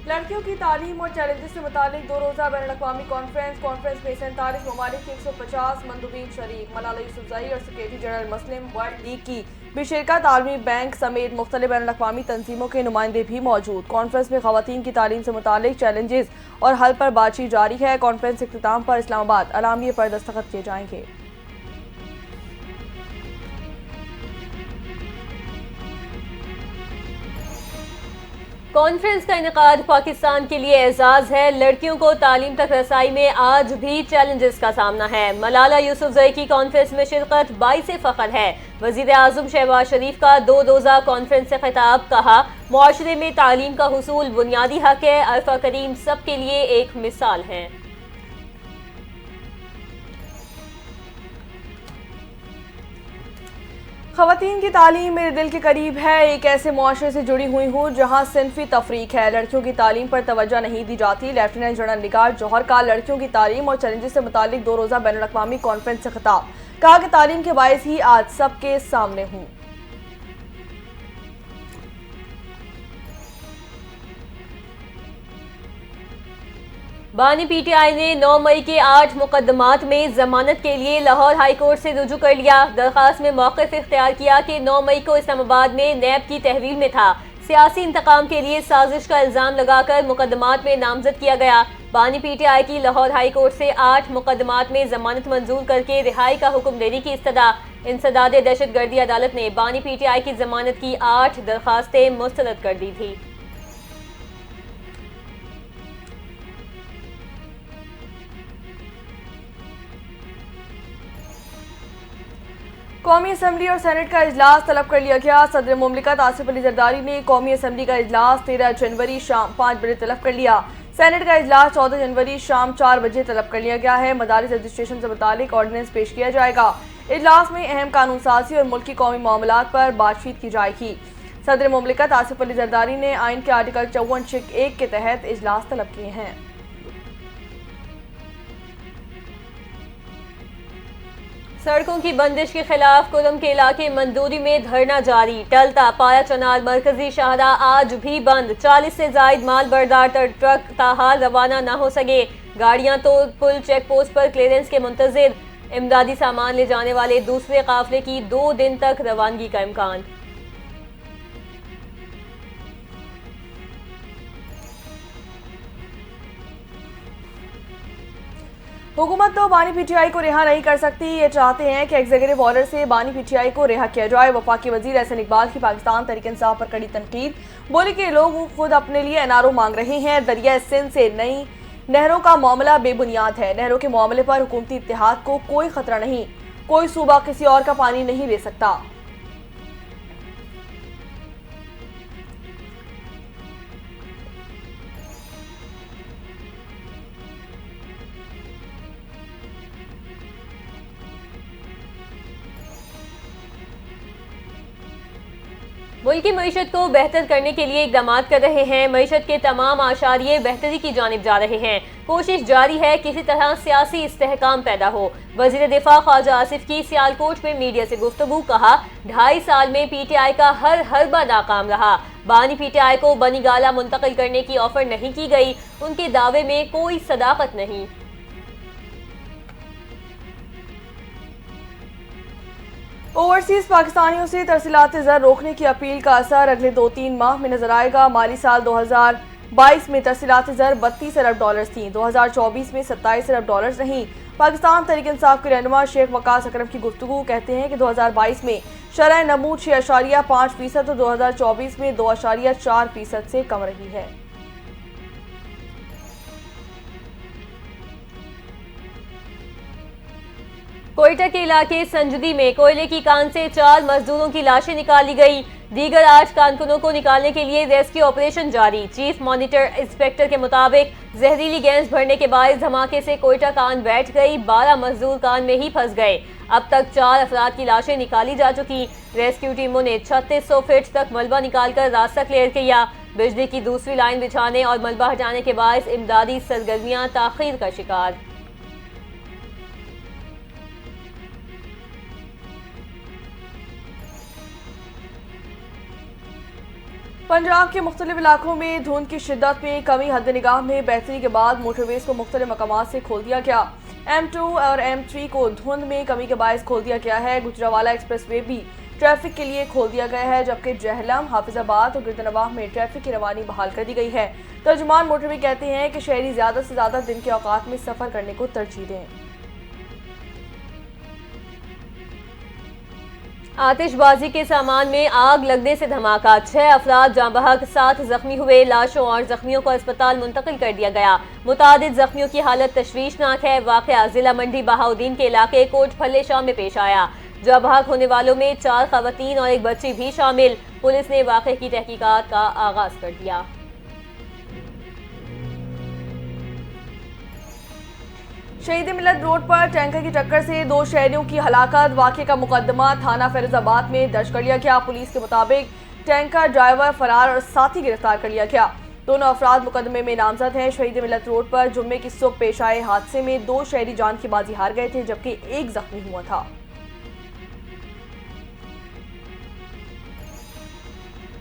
लड़कियों की तालीम और चैलेंजेस से मुतालिक 2 रोज़ा बैनुल-अक़वामी कॉन्फ्रेंस में 47 ममालिक के 150 मंदूबीन शरीक। मलाला यूसुफजई और सेक्रेटरी जनरल मुस्लिम वर्ल्ड लीग की भी शिरकत। आलमी बैंक समेत मुख्तलिफ बैनुल-अक़वामी तंजीमों के नुमाइंदे भी मौजूद। कॉन्फ्रेंस में ख़वातीन की तालीम से मुतालिक चैलेंजेस और हल पर बातचीत जारी है। कॉन्फ्रेंस के इख्तिताम पर इस्लामाबाद अलामिये पर दस्तखत किए जाएंगे। कॉन्फ्रेंस का इनेकाद पाकिस्तान के लिए एजाज है। लड़कियों को तालीम तक रसाई में आज भी चैलेंजेस का सामना है। मलाला यूसुफजई की कॉन्फ्रेंस में शिरकत बाइस फ़ख्र है। वज़ीर आज़म शहबाज शरीफ का 2 रोज़ा कॉन्फ्रेंस से खिताब। कहा, मुआशरे में तालीम का हुसूल बुनियादी हक है। अल्फा करीम सबके लिए एक मिसाल है। ख़वातीन की तालीम मेरे दिल के करीब है। एक ऐसे मुआशरे से जुड़ी हुई हूँ जहाँ सिनफी तफरीक है। लड़कियों की तालीम पर तवज्जो नहीं दी जाती। लेफ्टिनेंट जनरल निगार जौहर का लड़कियों की तालीम और चैलेंजेस से मुतालिक 2 रोज़ा बैनुल-अक़वामी कॉन्फ्रेंस से खिताब। कहा कि तालीम के बायस ही आज सबके सामने हूँ। बानी पीटीआई ने 9 मई के 8 मुकदमात में जमानत के लिए लाहौर हाई कोर्ट से रुजू कर लिया। दरखास्त में मौक़िफ़ इख्तियार किया कि 9 मई को इस्लामाबाद में नैब की तहवील में था। सियासी इंतकाम के लिए साजिश का इल्ज़ाम लगाकर मुकदमात में नामजद किया गया। बानी पीटीआई की लाहौर हाई कोर्ट से 8 मुकदमात में जमानत मंजूर करके रिहाई का हुक्म देने की इस्तदा। इंसदाद दहशतगर्दी अदालत ने बानी पीटीआई की जमानत की 8 दरखास्तें मुस्तरद कर दी थी। कौमी असम्बली और सेनेट का इजलास तलब कर लिया गया। सदर मुमलिकत आसिफ अली जरदारी ने कौमी असम्बली का इजलास 13 जनवरी शाम 5 बजे तलब कर लिया। सेनेट का इजलास 14 जनवरी शाम 4 बजे तलब कर लिया गया है। मदारिस रजिस्ट्रेशन से मुतालिक ऑर्डिनेंस पेश किया जाएगा। इजलास में अहम कानून साजी और मुल्की कौमी मामलात पर बातचीत की जाएगी। सदर मुमलिकत आसिफ अली जरदारी ने आइन के आर्टिकल 54(1) के तहत इजलास तलब किए हैं। सड़कों की बंदिश के खिलाफ कुलम के इलाके मंदूरी में धरना जारी। टलता पाया चनाल मरकजी शाहरा आज भी बंद। 40 से जायद माल बरदार ट्रक ताहाल रवाना न हो सके। गाड़ियां तो पुल चेक पोस्ट पर क्लियरेंस के मुंतजिर। इमदादी सामान ले जाने वाले दूसरे काफिले की 2 दिन तक रवानगी का इम्कान। हुकूमत तो बानी पीटीआई को रिहा नहीं कर सकती। ये चाहते हैं कि एग्जीक्यूटिव ऑर्डर से बानी पीटीआई को रिहा किया जाए। वफाकी वजीर एहसन इकबाल की पाकिस्तान तहरीक इंसाफ पर कड़ी तनकीद। बोले कि लोग खुद अपने लिए एनआरओ मांग रहे हैं। दरिया सिंध से नई नहरों का मामला बेबुनियाद है। नहरों के मामले पर हुकूमती इत्तेहाद को कोई खतरा नहीं। कोई सूबा किसी और का पानी नहीं ले सकता। मुल्क की मईशत को बेहतर करने के लिए इकदाम कर रहे हैं। मईशत के तमाम आशारिये बेहतरी की जानिब जा रहे हैं। कोशिश जारी है किसी तरह सियासी इस्तेहकाम पैदा हो। वजीर दिफा ख्वाजा आसिफ की सियालकोट में मीडिया से गुफ्तगू। कहा, 2.5 साल में पीटीआई का हर हरबा नाकाम रहा। बानी पीटीआई को बनी गाला मुंतकिल करने की ऑफर नहीं की गई। उनके दावे में कोई सदाकत नहीं। ओवरसीज पाकिस्तानियों से तरसीलात ज़र रोकने की अपील का असर अगले 2-3 माह में नजर आएगा। माली साल 2022 में तरसीलात ज़र 32 अरब डॉलर थी। 2024 में 27 अरब डॉलर रहीं। पाकिस्तान तहरीक इंसाफ के रहनुमा शेख वकास अकरम की गुफ्तगू। कहते हैं कि 2022 में शरह नमू 6.5% तो 2024 में 2.4% से कम रही है। कोयटा के इलाके संजदी में कोयले की कान से 4 मजदूरों की लाशें निकाली गई। दीगर 8 कारकुनों को निकालने के लिए रेस्क्यू ऑपरेशन जारी। चीफ मॉनिटर इंस्पेक्टर के मुताबिक जहरीली गैस भरने के बाद धमाके से कोयटा कान बैठ गई। 12 मजदूर कान में ही फंस गए। अब तक 4 अफराद की लाशें निकाली जा चुकी। रेस्क्यू टीमों ने 3600 फीट तक मलबा निकालकर रास्ता क्लियर किया। बिजली की दूसरी लाइन बिछाने और मलबा हटाने के बाद इमदादी सरगर्मियां ताखीर का शिकार। पंजाब के मुख्तलिफ इलाकों में धुंध की शिद्दत में कमी हद निगाह में बेहतरी के बाद मोटरवेज को मुख्तलिफ मकामात से खोल दिया गया। M2 और M3 को धुंध में कमी के बायस खोल दिया गया है। गुजरावाला एक्सप्रेस वे भी ट्रैफिक के लिए खोल दिया गया है, जबकि जहलम, हाफिजाबाद और गिरदनवाह में ट्रैफिक की रवानी बहाल कर दी गई है। तर्जुमान मोटरवे कहते हैं कि शहरी ज़्यादा से ज़्यादा दिन के औकात में सफ़र करने को तरजीह दें। आतिशबाजी के सामान में आग लगने से धमाका, 6 अफराद जाँ बहक, 7 जख्मी हुए। लाशों और जख्मियों को अस्पताल मुंतकिल कर दिया गया। मुतादिद जख्मियों की हालत तशवीशनाक है। वाक़या जिला मंडी बहाउद्दीन के इलाके कोटफल्ले शाम में पेश आया। जाँ बहक होने वालों में 4 खवातीन और एक बच्ची भी शामिल। पुलिस ने वाक़े की तहकीकात का आगाज कर दिया। शहीद मिलत रोड पर टैंकर की टक्कर से 2 शहरियों की हलाकत। वाक़े का मुकदमा थाना फैरोजाबाद में दर्ज कर लिया गया। पुलिस के मुताबिक टैंकर ड्राइवर फरार और साथी गिरफ्तार कर लिया गया। दोनों अफराद मुकदमे में नामजद हैं। शहीद मिलत रोड पर जुम्मे की सुबह पेश आए हादसे में 2 शहरी जान की बाजी हार गए थे, जबकि एक जख्मी हुआ था।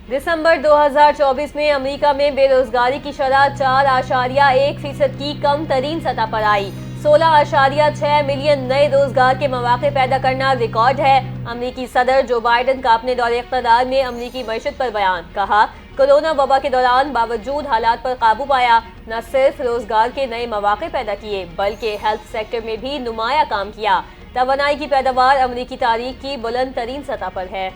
दिसंबर 2024 में अमेरिका में बेरोजगारी की शरह 4.1% की कम तरीन सतह पर आई। 16.6 मिलियन नए रोजगार के मौके पैदा करना रिकॉर्ड है। अमेरिकी सदर जो बाइडन का अपने दौरे इक़्तिदार में अमेरिकी मईशत पर बयान, कहा कोरोना वबा के दौरान बावजूद हालात पर काबू पाया, न सिर्फ रोजगार के नए मौके पैदा किए बल्कि हेल्थ सेक्टर में भी नुमाया काम किया। तवानाई की पैदावार अमेरिकी तारीख की बुलंद तरीन सतह पर है।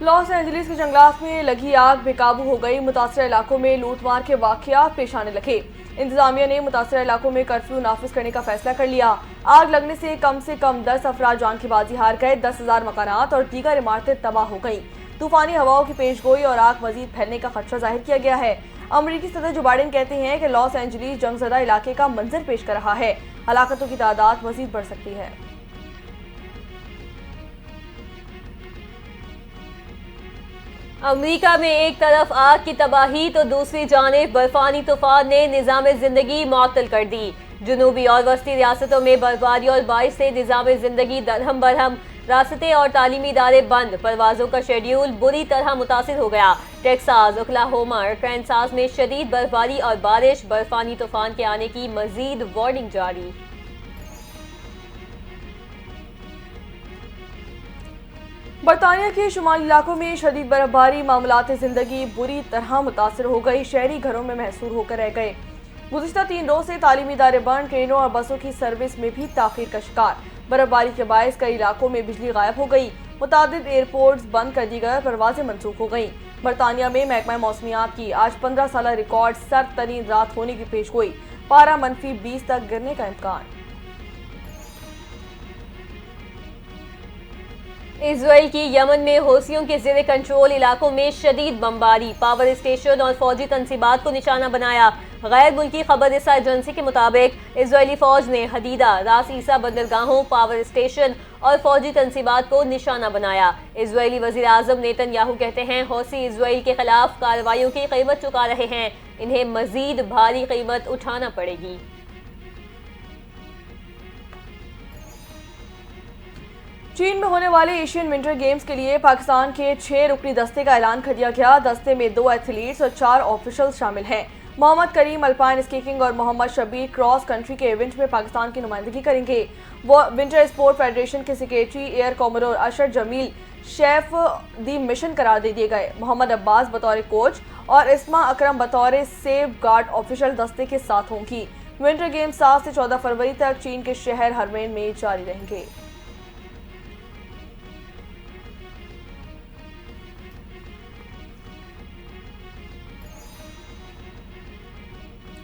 लॉस एंजलिस के जंगलात में लगी आग बेकाबू हो गई। मुतासर इलाकों में लूटमार के वाक़यात पेश आने लगे। इंतजामिया ने मुतासर इलाकों में कर्फ्यू नाफिज करने का फैसला कर लिया। आग लगने से कम 10 अफराद जान की बाजी हार गए। 10,000 मकानात और दीगर इमारतें तबाह हो गई। तूफानी हवाओं की पेशगोई और आग मजीद फैलने का खदशा जाहिर किया गया है। अमरीकी सदर जो बाइडन कहते हैं कि लॉस एंजलिस जंगजदा इलाके का मंजर पेश कर रहा है। हलाकतों की तादाद मजीद बढ़ सकती है। अमेरिका में एक तरफ आग की तबाही तो दूसरी जानिब बर्फानी तूफान ने निज़ाम जिंदगी मुअत्तल कर दी। जनूबी और वस्ती रियासतों में बर्फबारी और बारिश से निज़ाम जिंदगी दरहम बरहम, रास्ते और तालीमी इदारे बंद, परवाजों का शेड्यूल बुरी तरह मुतासिर हो गया। टेक्सास, ओक्लाहोमा और कैंसास में शदीद बर्फबारी और बारिश, बर्फानी तूफान के आने की मजीद वार्निंग जारी। बरतानिया के शुमाली इलाकों में शदीद बर्फबारी, मामलात जिंदगी बुरी तरह मुतासर हो गई। शहरी घरों में महसूर होकर रह गए। गुज़िश्ता 3 रोज से तालीमी इदारे बंद, ट्रेनों और बसों की सर्विस में भी ताखीर का शिकार। बर्फबारी के बायस कई इलाकों में बिजली गायब हो गई। मुतादिद एयरपोर्ट्स बंद कर दी गए, परवाजें मनसूख हो गई। बरतानिया में महकमा मौसमियात की आज 15 साल रिकॉर्ड सर्द तरीन रात होने की पेशगोई। पारा -20 तक गिरने का इम्कान। इजराइल की यमन में हौसियों के ज़ेरे कंट्रोल इलाकों में शदीद बमबारी, पावर स्टेशन और फौजी तनसीबात को निशाना बनाया। गैर मुल्की खबर रसा एजेंसी के मुताबिक इजरायली फौज ने हदीदा, रास ईसा बंदरगाहों, पावर स्टेशन और फौजी तनसीबात को निशाना बनाया। इजरायली वज़ीर आज़म नेतन्याहू कहते हैं हौसी इजराइल के खिलाफ कार्रवाइयों की कीमत चुका रहे हैं, इन्हें मजीद भारी कीमत उठाना पड़ेगी। चीन में होने वाले एशियन विंटर गेम्स के लिए पाकिस्तान के 6 रुकनी दस्ते का ऐलान कर दिया गया। दस्ते में 2 एथलीट्स और 4 ऑफिशियल्स शामिल हैं। मोहम्मद करीम अल्पाइन स्कीइंग और मोहम्मद शबीर क्रॉस कंट्री के इवेंट में पाकिस्तान की नुमाइंदगी करेंगे। वो विंटर स्पोर्ट फेडरेशन के सेक्रेटरी एयर कॉमोडोर अशर जमील शेफ दी मिशन करार दे दिए गए। मोहम्मद अब्बास बतौर कोच और इस्मा अकरम बतौर सेफ गार्ड ऑफिशियल दस्ते के साथ होंगी। विंटर गेम्स 7 से 14 फरवरी तक चीन के शहर हरमेन में जारी रहेंगे।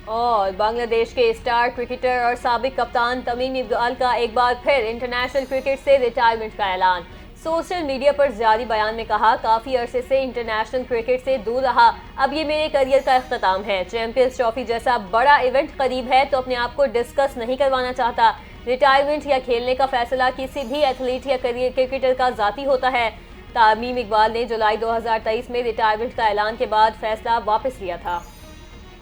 और बांग्लादेश के स्टार क्रिकेटर और साबिक कप्तान तमीम इकबाल का एक बार फिर इंटरनेशनल क्रिकेट से रिटायरमेंट का ऐलान। सोशल मीडिया पर जारी बयान में कहा, काफ़ी अरसे से इंटरनेशनल क्रिकेट से दूर रहा, अब ये मेरे करियर का इख्तिताम है। चैंपियंस ट्रॉफी जैसा बड़ा इवेंट करीब है तो अपने आप को डिस्कस नहीं करवाना चाहता। रिटायरमेंट या खेलने का फैसला किसी भी एथलीट या करियर क्रिकेटर का ज़ाती होता है। तमीम इकबाल ने जुलाई 2023 में रिटायरमेंट का ऐलान के बाद फैसला वापस लिया था।